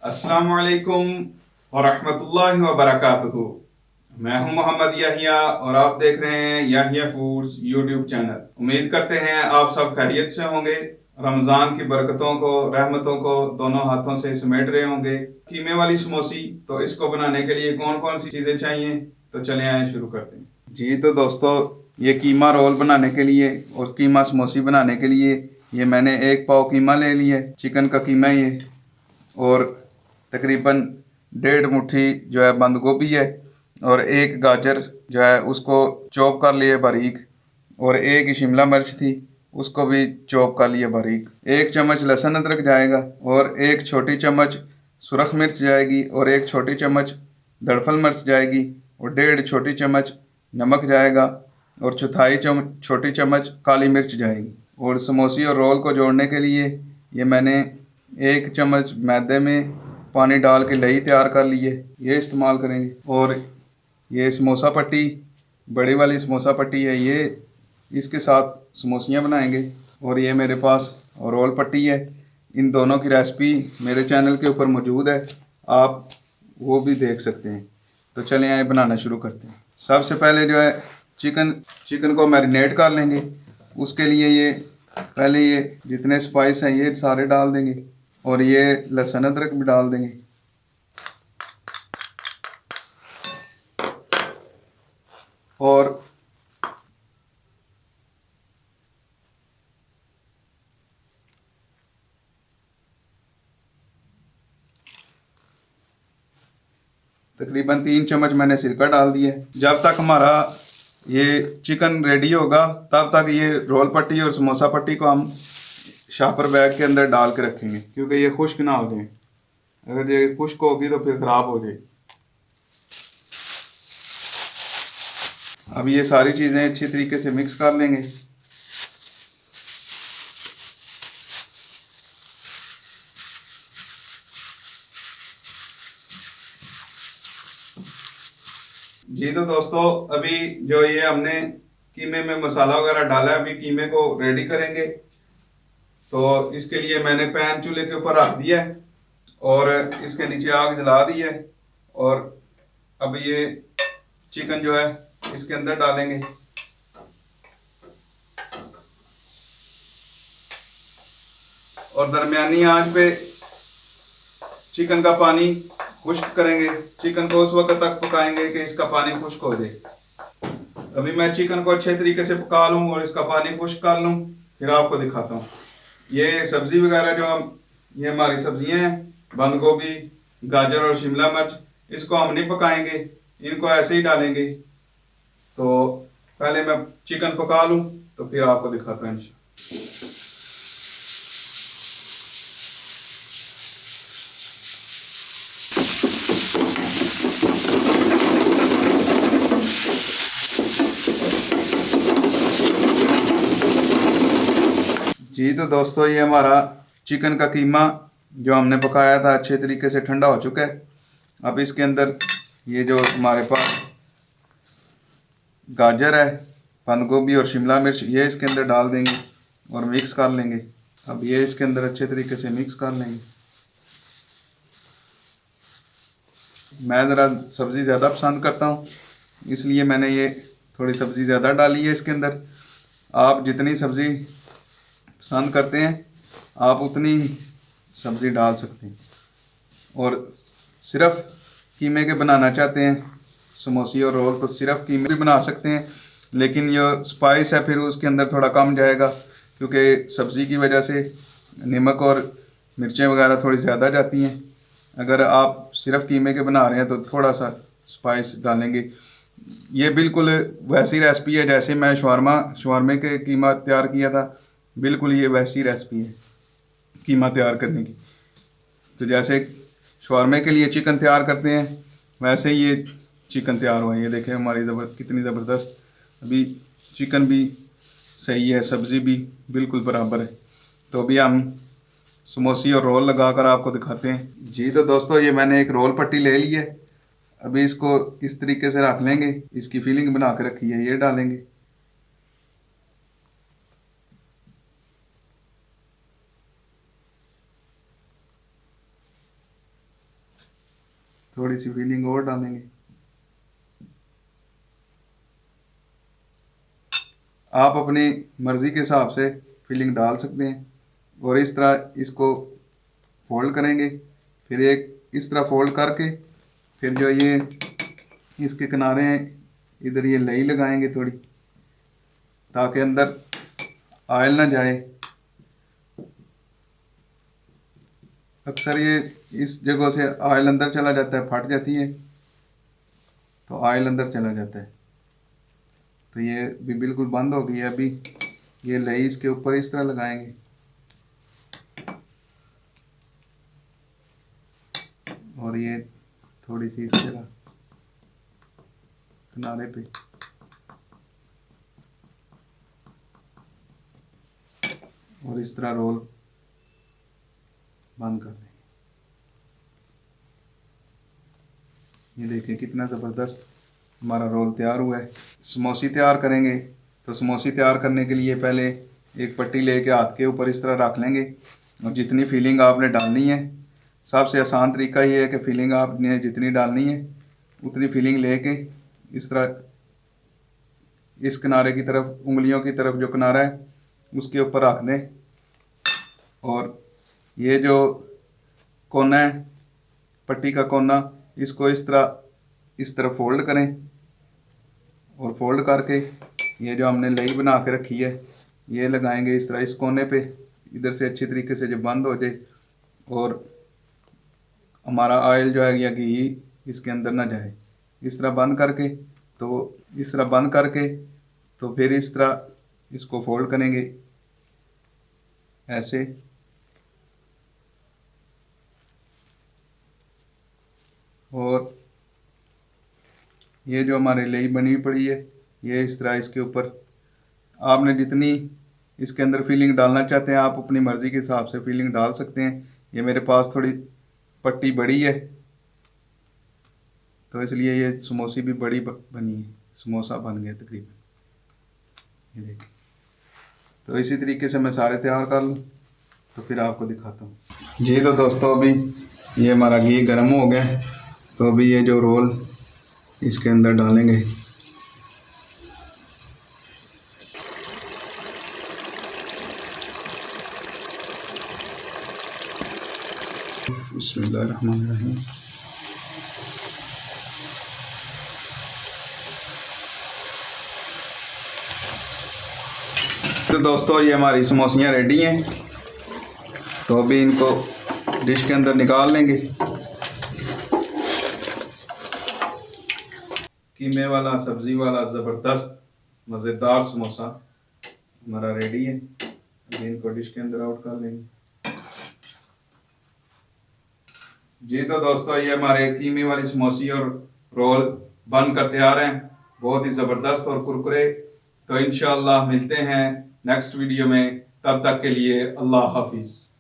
अस्सलामु अलैकुम वरहमतुल्लाहि वबरकातुहू। मैं हूं मोहम्मद याहिया और आप देख रहे हैं याहिया फूड्स यूट्यूब चैनल। उम्मीद करते हैं आप सब खैरियत से होंगे। रमज़ान की बरकतों को, रहमतों को दोनों हाथों से समेट रहे होंगे। कीमे वाली समोसी, तो इसको बनाने के लिए कौन कौन सी चीज़ें चाहिए, तो चले आए शुरू करते हैं। जी तो दोस्तों, ये कीमा रोल बनाने के लिए और कीमा समोसी बनाने के लिए ये मैंने 1 पाव कीमा ले लिया है। चिकन का कीमा है ये। और तकरीबन 1.5 मुट्ठी जो है बंद गोभी है। और 1 गाजर जो है उसको चॉप कर लिए बारीक। और 1 शिमला मिर्च थी, उसको भी चॉप कर लिए बारीक। 1 चम्मच लहसुन अदरक जाएगा। और 1 छोटी चम्मच सुरख मिर्च जाएगी। और 1 छोटी चम्मच दड़फल मिर्च जाएगी। और 1.5 छोटी चम्मच नमक जाएगा। और चौथाई छोटी चम्मच काली मिर्च जाएगी। और समोसी और रोल को जोड़ने के लिए ये मैंने 1 चम्मच मैदे में पानी डाल के लई तैयार कर ली है, ये इस्तेमाल करेंगे। और ये समोसा पट्टी, बड़ी वाली समोसा पट्टी है ये, इसके साथ समोसियाँ बनाएंगे। और ये मेरे पास रोल पट्टी है। इन दोनों की रेसिपी मेरे चैनल के ऊपर मौजूद है, आप वो भी देख सकते हैं। तो चलें आए बनाना शुरू करते हैं। सबसे पहले जो है चिकन चिकन को मैरिनेट कर लेंगे। उसके लिए ये पहले ये जितने स्पाइस हैं ये सारे डाल देंगे। और ये लहसुन अदरक भी डाल देंगे। और तकरीबन 3 चम्मच मैंने सिरका डाल दिया है। जब तक हमारा ये चिकन रेडी होगा तब तक ये रोल पट्टी और समोसा पट्टी को हम शापर बैग के अंदर डाल के रखेंगे, क्योंकि ये खुश्क ना हो जाए। अगर ये खुश्क होगी तो फिर ख़राब हो जाएगी। अब ये सारी चीज़ें अच्छी तरीके से मिक्स कर लेंगे। जी तो दोस्तों, अभी जो ये हमने कीमे में मसाला वगैरह डाला है, अभी कीमे को रेडी करेंगे। तो इसके लिए मैंने पैन चूल्हे के ऊपर रख दिया है और इसके नीचे आग जला दी है। और अब ये चिकन जो है इसके अंदर डालेंगे। और दरमियानी आंच पे चिकन का पानी खुश्क करेंगे। चिकन को उस वक्त तक पकाएंगे कि इसका पानी खुश्क हो जाए। अभी मैं चिकन को अच्छे तरीके से पका लूँ और इसका पानी खुश्क कर लूँ, फिर आपको दिखाता हूँ। ये सब्ज़ी वगैरह जो हम, ये हमारी सब्जियां हैं, बंद गोभी, गाजर और शिमला मिर्च, इसको हम नहीं पकाएंगे, इनको ऐसे ही डालेंगे। तो पहले मैं चिकन पका लूँ तो फिर आपको दिखाता हूँ। जी तो दोस्तों, ये हमारा चिकन का कीमा जो हमने पकाया था अच्छे तरीके से ठंडा हो चुका है। अब इसके अंदर ये जो हमारे पास गाजर है, बंद गोभी और शिमला मिर्च, ये इसके अंदर डाल देंगे और मिक्स कर लेंगे। अब ये इसके अंदर अच्छे तरीके से मिक्स कर लेंगे। मैं ज़रा सब्ज़ी ज़्यादा पसंद करता हूँ, इसलिए मैंने ये थोड़ी सब्ज़ी ज़्यादा डाली है इसके अंदर। आप जितनी सब्ज़ी पसंद करते हैं आप उतनी सब्ज़ी डाल सकते हैं। और सिर्फ कीमे के बनाना चाहते हैं समोसी और रोल, तो सिर्फ कीमे भी बना सकते हैं, लेकिन जो स्पाइस है फिर उसके अंदर थोड़ा कम जाएगा, क्योंकि सब्ज़ी की वजह से नमक और मिर्चें वगैरह थोड़ी ज़्यादा जाती हैं। अगर आप सिर्फ कीमे के बना रहे हैं तो थोड़ा सा स्पाइस डालेंगे। ये बिल्कुल वैसी रेसिपी है जैसे मैं शवारमे के कीमा तैयार किया था, बिल्कुल ये वैसी रेसिपी है कीमा तैयार करने की। तो जैसे शवारमे के लिए चिकन तैयार करते हैं वैसे ही ये चिकन तैयार हुआ है। ये देखें हमारी कितनी ज़बरदस्त, अभी चिकन भी सही है, सब्ज़ी भी बिल्कुल बराबर है। तो अभी हम समोसी और रोल लगा कर आपको दिखाते हैं। जी तो दोस्तों, ये मैंने एक रोल पट्टी ले ली है। अभी इसको इस तरीके से रख लेंगे, इसकी फीलिंग बना के रखी है, ये डालेंगे। थोड़ी सी फिलिंग और डालेंगे। आप अपनी मर्ज़ी के हिसाब से फिलिंग डाल सकते हैं। और इस तरह इसको फोल्ड करेंगे, फिर एक इस तरह फोल्ड करके फिर जो ये इसके किनारे हैं इधर ये लई लगाएंगे थोड़ी, ताकि अंदर ऑयल ना जाए। अक्सर ये इस जगह से ऑयल अंदर चला जाता है, फट जाती है तो ऑयल अंदर चला जाता है। तो ये भी बिल्कुल बंद हो गई है। अभी ये लई इसके ऊपर इस तरह लगाएंगे और ये थोड़ी सी इस तरह किनारे पे और इस तरह रोल बंद कर देंगे। ये देखिए कितना ज़बरदस्त हमारा रोल तैयार हुआ है। समोसी तैयार करेंगे तो समोसी तैयार करने के लिए पहले एक पट्टी लेके हाथ के ऊपर इस तरह रख लेंगे और जितनी फीलिंग आपने डालनी है, सबसे आसान तरीका ये है कि फीलिंग आपने जितनी डालनी है उतनी फीलिंग लेके इस तरह इस किनारे की तरफ, उंगलियों की तरफ जो किनारा है उसके ऊपर रख दें और ये जो कोना है पट्टी का कोना, इसको इस तरह फोल्ड करें और फोल्ड करके ये जो हमने लई बना के रखी है ये लगाएंगे इस तरह इस कोने पे, इधर से अच्छी तरीके से जब बंद हो जाए और हमारा ऑयल जो है या घी इसके अंदर ना जाए। इस तरह बंद करके तो फिर इस तरह इसको फोल्ड करेंगे ऐसे और ये जो हमारे लई बनी पड़ी है ये इस तरह इसके ऊपर आपने जितनी इसके अंदर फीलिंग डालना चाहते हैं आप अपनी मर्ज़ी के हिसाब से फीलिंग डाल सकते हैं। ये मेरे पास थोड़ी पट्टी बड़ी है तो इसलिए ये समोसी भी बड़ी बनी है, समोसा बन गया तकरीबन। ये देखिए, तो इसी तरीके से मैं सारे तैयार कर लूँ तो फिर आपको दिखाता हूँ। जी तो दोस्तों अभी ये हमारा घी गर्म हो गया तो अभी ये जो रोल इसके अंदर डालेंगे। बिस्मिल्लाहिर्रहमानिर्रहीम। तो दोस्तों ये हमारी समोसियाँ रेडी हैं तो अभी इनको डिश के अंदर निकाल लेंगे। कीमे वाला सब्ज़ी वाला ज़बरदस्त मज़ेदार समोसा हमारा रेडी है। अभी इनको डिश के अंदर आउट कर लेंगे। जी तो दोस्तों ये हमारे कीमे वाली समोसी और रोल बन कर तैयार हैं, बहुत ही ज़बरदस्त और कुरकुरे। तो इंशाअल्लाह मिलते हैं नेक्स्ट वीडियो में, तब तक के लिए अल्लाह हाफिज़।